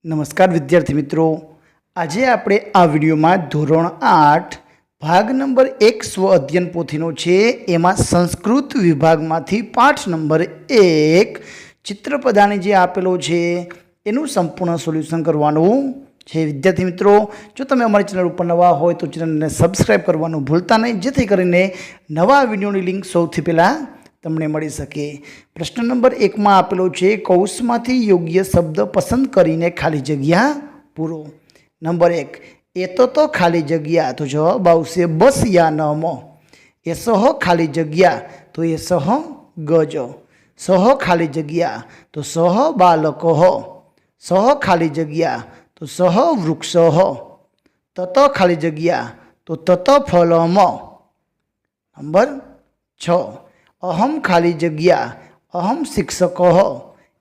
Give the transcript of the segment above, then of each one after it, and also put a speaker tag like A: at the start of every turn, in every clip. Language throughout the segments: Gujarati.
A: નમસ્કાર વિદ્યાર્થી મિત્રો, આજે આપણે આ વિડીયોમાં ધોરણ 8 ભાગ નંબર 1 સ્વ અધ્યયન પોથીનો છે. એમાં સંસ્કૃત વિભાગમાંથી પાઠ નંબર 1 ચિત્રપદાની જે આપેલો છે એનું સંપૂર્ણ સોલ્યુશન કરવાનું છે. વિદ્યાર્થી મિત્રો, જો તમે અમારી ચેનલ ઉપર નવા હોય તો ચેનલને સબસ્ક્રાઈબ કરવાનું ભૂલતા નહીં, જેથી કરીને નવા વિડીયોની લિંક સૌથી પહેલાં તમને મળી શકે. પ્રશ્ન નંબર 1માં આપેલો છે, કૌંસમાંથી યોગ્ય શબ્દ પસંદ કરીને ખાલી જગ્યા પૂરો. નંબર 1, એ તો ખાલી જગ્યા, તો જવાબ આવશે બસ યા ન મ. એ સહ ખાલી જગ્યા, તો એ સહ ગજ. સહ ખાલી જગ્યા, તો સહ બાલકો. સહ ખાલી જગ્યા, તો સહ વૃક્ષ. તત ખાલી જગ્યા, તો તત ફલમ. નંબર 6, અહમ ખાલી જગ્યા, અહમ શિક્ષક.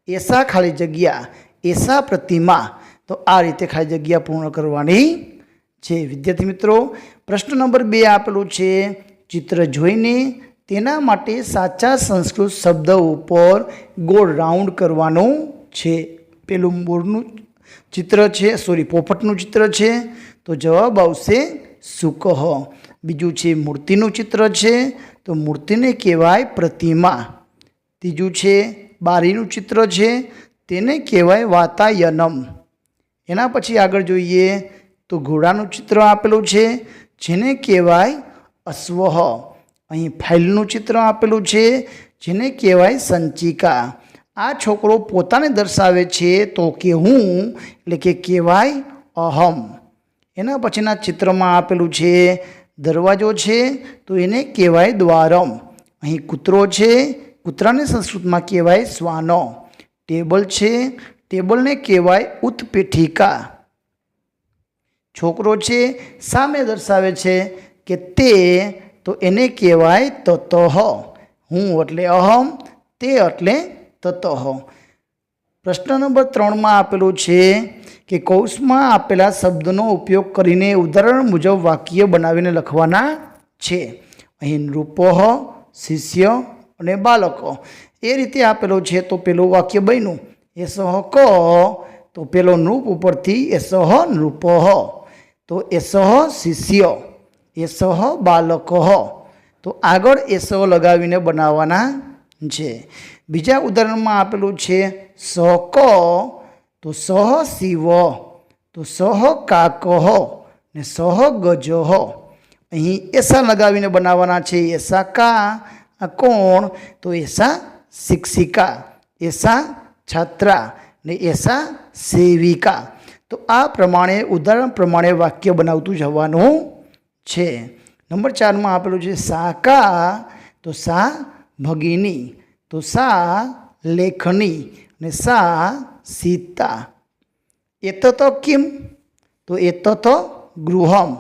A: એસા ખાલી જગ્યા, એસા પ્રતિમા. તો આ રીતે ખાલી જગ્યા પૂર્ણ કરવાની છે. વિદ્યાર્થી મિત્રો, પ્રશ્ન નંબર 2 આપેલું છે, ચિત્ર જોઈને તેના માટે સાચા સંસ્કૃત શબ્દ ઉપર ગોળ રાઉન્ડ કરવાનું છે. પેલું મોરનું ચિત્ર છે, પોપટનું ચિત્ર છે, તો જવાબ આવશે સુકહ. બીજું છે મૂર્તિનું ચિત્ર છે, તો મૂર્તિને કહેવાય પ્રતિમા. ત્રીજું છે બારીનું ચિત્ર છે, તેને કહેવાય વાતાયનમ. એના પછી આગળ જોઈએ તો ઘોડાનું ચિત્ર આપેલું છે, જેને કહેવાય અશ્વહ. અહીં ફાઇલનું ચિત્ર આપેલું છે, જેને કહેવાય સંચિકા. આ છોકરો પોતાને દર્શાવે છે તો કે હું, એટલે કે કહેવાય અહમ. એના પછીના ચિત્રમાં આપેલું છે દરવાજો છે, તો એને કહેવાય દ્વારમ. અહીં કૂતરો છે, કૂતરાને સંસ્કૃતમાં કહેવાય શ્વાનો. ટેબલ છે, ટેબલને કહેવાય ઉત્પીઠિકા. છોકરો છે, સામે દર્શાવે છે કે તે, તો એને કહેવાય તતઃ. હું એટલે અહમ, તે એટલે તતઃ. પ્રશ્ન નંબર 3માં આપેલું છે કે કૌંસમાં આપેલા શબ્દનો ઉપયોગ કરીને ઉદાહરણ મુજબ વાક્ય બનાવીને લખવાના છે. અહીં નૃપઃ, શિષ્ય અને બાળકો એ રીતે આપેલો છે. તો પેલું વાક્ય બન્યું એસહ ક, તો પેલો નૃપ ઉપરથી એસહ નૃપઃ, તો એસહ શિષ્ય, એસહ બાળકો. તો આગળ એસહ લગાવીને બનાવવાના છે. બીજા ઉદાહરણમાં આપેલું છે સ ક, તો સહ શિવ, તો સહ કાકહ ને સહ ગજ. અહીં એસા લગાવીને બનાવવાના છે. એસા કા, આ કોણ, તો એસા શિક્ષિકા, એસા છાત્રા ને એસા સેવિકા. તો આ પ્રમાણે ઉદાહરણ પ્રમાણે વાક્ય બનાવતું જવાનું છે. નંબર 4માં આપેલું છે સાકા, તો સા ભગિની, તો સા લેખની ને સા સીતા. એતત કિમ, તો એતત ગૃહમ,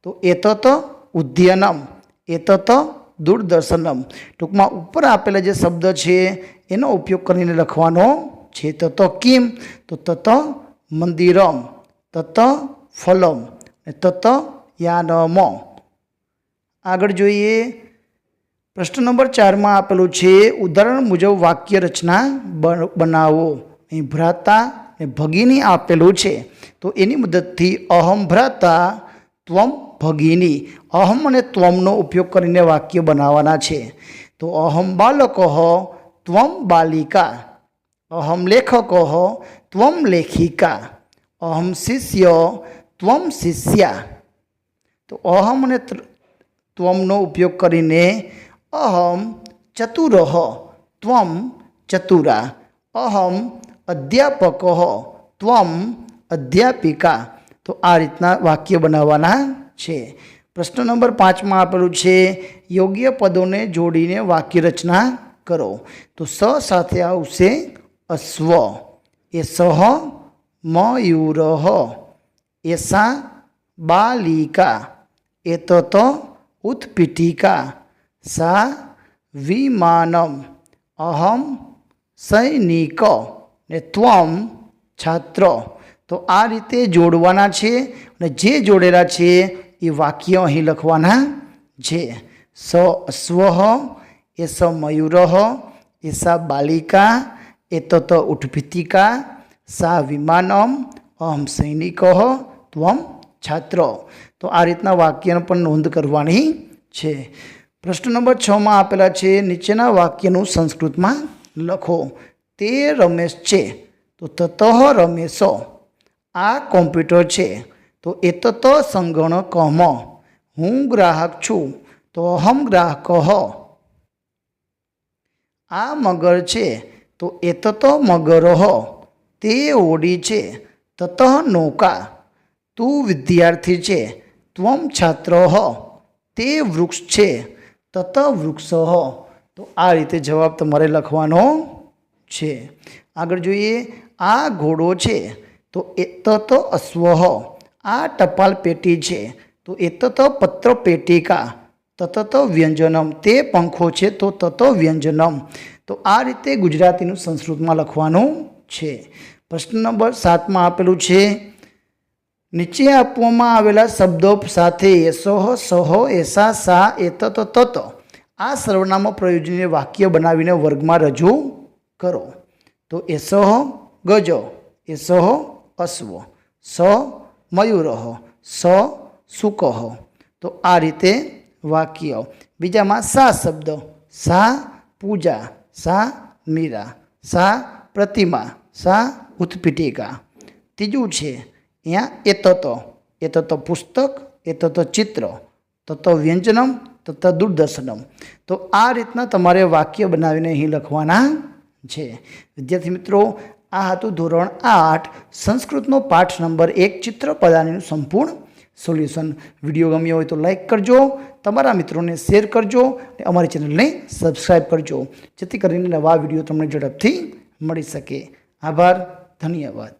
A: તો એતત ઉદ્યાનમ, એતત દૂરદર્શનમ. ટૂંકમાં ઉપર આપેલા જે શબ્દ છે એનો ઉપયોગ કરીને લખવાનો છે. તત કિમ, તો તત મંદિરમ, તત ફલમ ને તત યાનમ. આગળ જોઈએ, પ્રશ્ન નંબર 4માં આપેલું છે ઉદાહરણ મુજબ વાક્ય રચના બનાવો. અહીં ભ્રાતા ને ભગિની આપેલું છે, તો એની મદદથી અહમ ભ્રાતા ત્વમ ભગિની, અહમ અને ત્વમનો ઉપયોગ કરીને વાક્ય બનાવવાના છે. તો અહમ બાલકો ત્વમ બાલિકા, અહમ લેખકો ત્વમ લેખિકા, અહમ શિષ્ય ત્વમ શિષ્યા. તો અહમ અને ત્વમનો ઉપયોગ કરીને અહમ ચતુરઃ ત્વમ ચતુરા, અહમ અધ્યાપક ત્વમ અધ્યાપિકા. તો આ રીતના વાક્ય બનાવવાના છે. પ્રશ્ન નંબર 5માં આપેલું છે યોગ્ય પદોને જોડીને વાક્ય રચના કરો. તો સ સાથે આવશે અશ્વ, એસહ મયુરઃ, એસા બાલિકા, એતત ઉત્પીઠિકા, સા વિમાનમ, અહમ સૈનિક ને ત્વમ છાત્ર. તો આ રીતે જોડવાના છે અને જે જોડેલા છે એ વાક્ય અહીં લખવાના છે. સ અશ્વ, એસ મયુરઃ, એસા બાલિકા, એતત ઉત્પીઠિકા, સા વિમાનમ, અહમ સૈનિક ત્વમ છાત્ર. તો આ રીતના વાક્યને પણ નોંધ કરવાની છે. પ્રશ્ન નંબર 6 માં આપેલા છે નીચેના વાક્યનું સંસ્કૃતમાં લખો. તે રમેશ છે તો તતઃ રમેશો. આ કોમ્પ્યુટર છે તો એતત સંગણકમ. હું ગ્રાહક છું તો અહમ ગ્રાહક. આ મગર છે તો એતત મગરઃ. તે હોડી છે તતઃ નૌકા. તું વિદ્યાર્થી છે ત્વમ છાત્રઃ. તે વૃક્ષ છે તત વૃક્ષ. તો આ રીતે જવાબ તમારે લખવાનો છે. આગળ જોઈએ. આ ઘોડો છે તો એતત અશ્વ. આ ટપાલ પેટી છે તો એતત પત્ર પેટિકા. તતત વ્યંજનમ. તે પંખો છે તો તત વ્યંજનમ. તો આ રીતે ગુજરાતીનું સંસ્કૃતમાં લખવાનું છે. પ્રશ્ન નંબર 7 માં આપેલું છે નીચે આપવામાં આવેલા શબ્દો સાથે એસોહ સહો એસા સા એતત તત આ સર્વનામો પ્રયોજીને વાક્ય બનાવીને વર્ગમાં રજૂ કરો. તો એસોહ ગજો, એસોહ અશ્વ, સ મયુરઃ, સ શુકઃ. તો આ રીતે વાક્ય. બીજામાં સા શબ્દ. સા પૂજા, સા મીરા, સા પ્રતિમા, સા ઉત્પીઠિકા. ત્રીજું છે અહીંયા એતત પુસ્તક, એતત ચિત્ર, તત વ્યંજનમ, તત દૂરદર્શનમ. તો આ રીતના તમારે વાક્ય બનાવીને અહીં લખવાના છે. વિદ્યાર્થી મિત્રો, આ હતું ધોરણ 8 સંસ્કૃતનો પાઠ નંબર 1 ચિત્રપદાનીનું સંપૂર્ણ સોલ્યુશન. વિડીયો ગમ્યો હોય તો લાઈક કરજો, તમારા મિત્રોને શેર કરજો અને અમારી ચેનલને સબસ્ક્રાઈબ કરજો, જેથી કરીને નવા વિડીયો તમને ઝડપથી મળી શકે. આભાર, ધન્યવાદ.